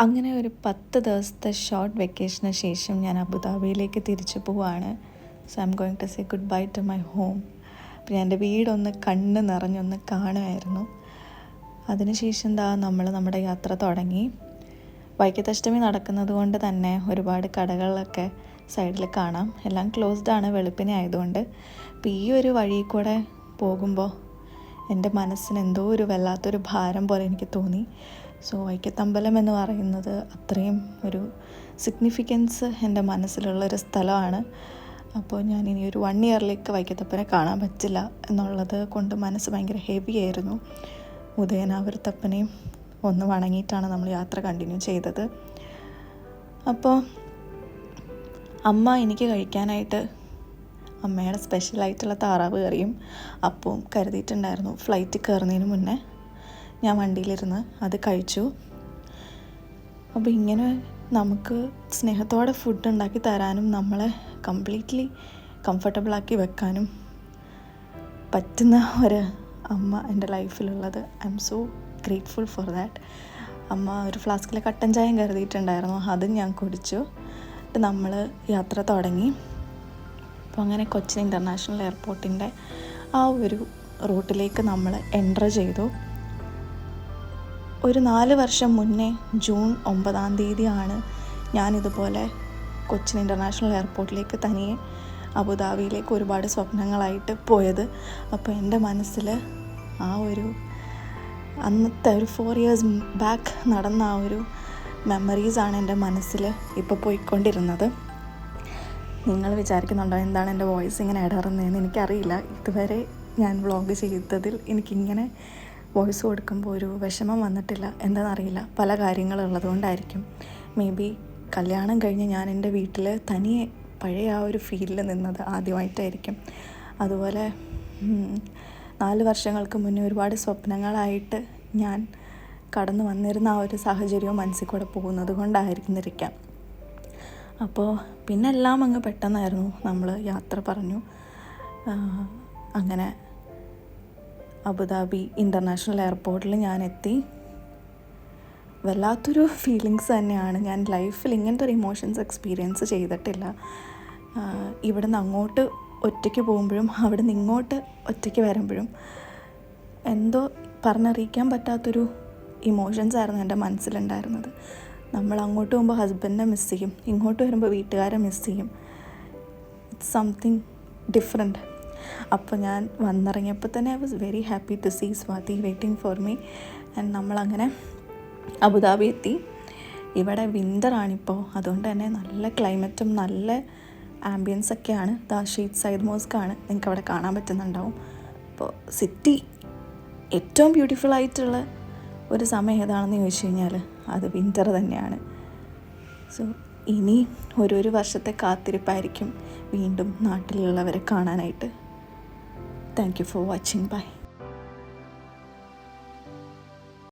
അങ്ങനെ ഒരു 10 ദിവസത്തെ ഷോർട്ട് വെക്കേഷന് ശേഷം ഞാൻ അബുദാബിയിലേക്ക് തിരിച്ചു പോവാണ്. So I'm going to say goodbye to my home. അപ്പോൾ എൻ്റെ വീടൊന്ന് കണ്ണ് നിറഞ്ഞൊന്ന് കാണുമായിരുന്നു. അതിനുശേഷം നമ്മൾ നമ്മുടെ യാത്ര തുടങ്ങി. വൈക്കത്തഷ്ടമി നടക്കുന്നത് കൊണ്ട് തന്നെ ഒരുപാട് കടകളിലൊക്കെ സൈഡിൽ കാണാം. എല്ലാം ക്ലോസ്ഡ് ആണ്, വെളുപ്പിനെ ആയതുകൊണ്ട്. അപ്പോൾ ഈ ഒരു വഴി കൂടെ പോകുമ്പോൾ എൻ്റെ മനസ്സിന് എന്തോ ഒരു വല്ലാത്തൊരു ഭാരം പോലെ എനിക്ക് തോന്നി. സോ വൈക്കത്തമ്പലം എന്ന് പറയുന്നത് അത്രയും ഒരു സിഗ്നിഫിക്കൻസ് എൻ്റെ മനസ്സിലുള്ളൊരു സ്ഥലമാണ്. അപ്പോൾ ഞാൻ ഇനി ഒരു 1 ഇയറിലേക്ക് വൈക്കത്തപ്പനെ കാണാൻ പറ്റില്ല എന്നുള്ളത് കൊണ്ട് മനസ്സ് ഭയങ്കര ഹെവി ആയിരുന്നു. ഉദയനാപുരത്തപ്പനെയും ഒന്ന് വണങ്ങിയിട്ടാണ് നമ്മൾ യാത്ര കണ്ടിന്യൂ ചെയ്തത്. അപ്പോൾ അമ്മ എനിക്ക് കഴിക്കാനായിട്ട് അമ്മയുടെ സ്പെഷ്യലായിട്ടുള്ള താറാവ് കറിയും അപ്പവും കരുതിയിട്ടുണ്ടായിരുന്നു. ഫ്ലൈറ്റ് കയറുന്നതിന് മുന്നേ ഞാൻ വണ്ടിയിലിരുന്ന് അത് കഴിച്ചു. അപ്പോൾ ഇങ്ങനെ നമുക്ക് സ്നേഹത്തോടെ ഫുഡ് ഉണ്ടാക്കി തരാനും നമ്മളെ കംപ്ലീറ്റ്ലി കംഫർട്ടബിളാക്കി വെക്കാനും പറ്റുന്ന ഒരു അമ്മ എൻ്റെ ലൈഫിലുള്ളത്. I am so grateful for that. അമ്മ ഒരു ഫ്ലാസ്കിൽ കട്ടൻ ചായയും കരുതിയിട്ടുണ്ടായിരുന്നു, അതും ഞാൻ കുടിച്ചു. എന്നിട്ട് നമ്മൾ യാത്ര തുടങ്ങി. അപ്പോൾ അങ്ങനെ കൊച്ചിൻ ഇൻ്റർനാഷണൽ എയർപോർട്ടിൻ്റെ ആ ഒരു റൂട്ടിലേക്ക് നമ്മൾ എൻ്റർ ചെയ്തു. ഒരു 4 വർഷം മുന്നേ ജൂൺ 9 ഞാനിതുപോലെ കൊച്ചിൻ ഇൻ്റർനാഷണൽ എയർപോർട്ടിലേക്ക് തനിയെ അബുദാബിയിലേക്ക് ഒരുപാട് സ്വപ്നങ്ങളായിട്ട് പോയത്. അപ്പോൾ എൻ്റെ മനസ്സിൽ ആ ഒരു അന്നത്തെ ഒരു 4 ഇയേഴ്സ് ബാക്ക് നടന്ന ആ ഒരു മെമ്മറീസാണ് എൻ്റെ മനസ്സിൽ ഇപ്പോൾ പോയിക്കൊണ്ടിരുന്നത്. നിങ്ങൾ വിചാരിക്കുന്നുണ്ടോ എന്താണ് എൻ്റെ വോയിസ് ഇങ്ങനെ ഇടറുന്നതെന്ന്? എനിക്കറിയില്ല. ഇതുവരെ ഞാൻ വ്ളോഗ് ചെയ്തതിൽ എനിക്കിങ്ങനെ വോയിസ് കൊടുക്കുമ്പോൾ ഒരു വിഷമം വന്നിട്ടില്ല. എന്താണെന്നറിയില്ല, പല കാര്യങ്ങളുള്ളതുകൊണ്ടായിരിക്കും. മേ ബി കല്യാണം കഴിഞ്ഞ് ഞാൻ എൻ്റെ വീട്ടിൽ തനിയെ പഴയ ആ ഒരു ഫീലിൽ നിന്നത് ആദ്യമായിട്ടായിരിക്കും. അതുപോലെ 4 വർഷങ്ങൾക്ക് മുന്നേ ഒരുപാട് സ്വപ്നങ്ങളായിട്ട് ഞാൻ കടന്നു വന്നിരുന്ന ആ ഒരു സാഹചര്യവും മനസ്സിൽ കൂടെ പോകുന്നത് കൊണ്ടായിരിക്കുന്നിരിക്കാം. അപ്പോൾ പിന്നെ എല്ലാം അങ്ങ് പെട്ടെന്നായിരുന്നു. നമ്മൾ യാത്ര പറഞ്ഞു. അങ്ങനെ അബുദാബി ഇൻ്റർനാഷണൽ എയർപോർട്ടിൽ ഞാൻ എത്തി. വല്ലാത്തൊരു ഫീലിങ്സ് തന്നെയാണ്. ഞാൻ ലൈഫിൽ ഇങ്ങനത്തെ ഒരു ഇമോഷൻസ് എക്സ്പീരിയൻസ് ചെയ്തിട്ടില്ല. ഇവിടെ നിന്ന് അങ്ങോട്ട് ഒറ്റയ്ക്ക് പോകുമ്പോഴും അവിടെ നിന്ന് ഇങ്ങോട്ട് ഒറ്റയ്ക്ക് വരുമ്പോഴും എന്തോ പറഞ്ഞറിയിക്കാൻ പറ്റാത്തൊരു ഇമോഷൻസ് ആയിരുന്നു എൻ്റെ മനസ്സിലുണ്ടായിരുന്നത്. നമ്മൾ അങ്ങോട്ട് പോകുമ്പോൾ ഹസ്ബൻഡിനെ മിസ് ചെയ്യും, ഇങ്ങോട്ട് വരുമ്പോൾ വീട്ടുകാരെ മിസ് ചെയ്യും. It's something different. അപ്പോൾ ഞാൻ വന്നിറങ്ങിയപ്പോൾ തന്നെ I was very happy to see Swathi waiting for me. And നമ്മളങ്ങനെ അബുദാബി എത്തി. ഇവിടെ വിൻ്ററാണിപ്പോൾ, അതുകൊണ്ട് തന്നെ നല്ല ക്ലൈമറ്റും നല്ല ആംബിയൻസൊക്കെയാണ്. ഷെയ്ഖ് സയ്യിദ് മോസ്കാണ്, നിങ്ങൾക്ക് അവിടെ കാണാൻ പറ്റുന്നുണ്ടാവും. അപ്പോൾ സിറ്റി ഏറ്റവും ബ്യൂട്ടിഫുൾ ആയിട്ടുള്ള ഒരു സമയം ഏതാണെന്ന് ചോദിച്ചു കഴിഞ്ഞാൽ അത് വിൻ്റർ തന്നെയാണ്. സോ ഇനി ഒരു വർഷത്തെ കാത്തിരിപ്പായിരിക്കും വീണ്ടും നാട്ടിലുള്ളവരെ കാണാനായിട്ട്. Thank you for watching. By.